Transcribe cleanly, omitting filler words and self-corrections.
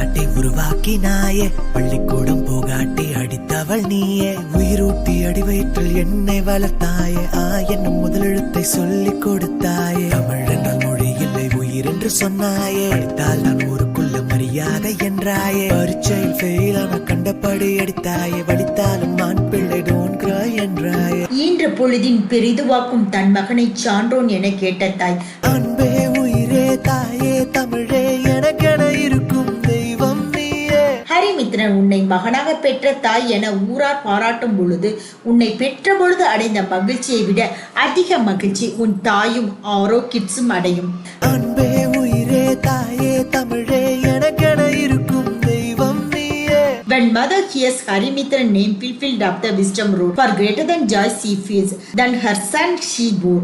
தாலாட்டி உருவாக்கினாயே, பள்ளிக்கூடம் போகாட்டி அடித்தவள் நீயே, உயிரூட்டி அடிவயிற்றில் என்னை வளர்த்தாயே, என்னும் முதலெழுத்தை சொல்லிக் கொடுத்தாயே, தமிழ் என்றால் மொழி இல்லை உயிர் என்று சொன்னாயே, படித்தால் நான் ஊருக்குள்ள மரியாதை என்றாயே, பரீட்சையில் ஃபெயிலான கண்டபடி அடித்தாயே, வடித்தாலும் ஆண் பிள்ளை டோன்ட் கிரை என்றாயே. ஈன்ற பொழுதின் பெரிதுவாக்கும் தன் மகனை சான்றோன் என கேட்ட தாய், அன்பே உயிரே தாயே தமிழே எனக்கென இருக்கும் தெய்வம் நீயே. ஹரிமித்ரன் உன்னை மகனாக பெற்ற தாய் என ஊரார் பாராட்டும் பொழுது உன்னை பெற்ற பொழுது அடைந்த மகிழ்ச்சியை விட அதிக மகிழ்ச்சி உன் தாயும் ஆரோ கிட்ஸும் அடையும். அன்பே உயிரே தாயே தமிழே எனக்கென இருக்கும் தெய்வம் நீயே. When mother hears Harimithran name fulfilled up the wisdom road, for greater than joy she feels than her son she bore.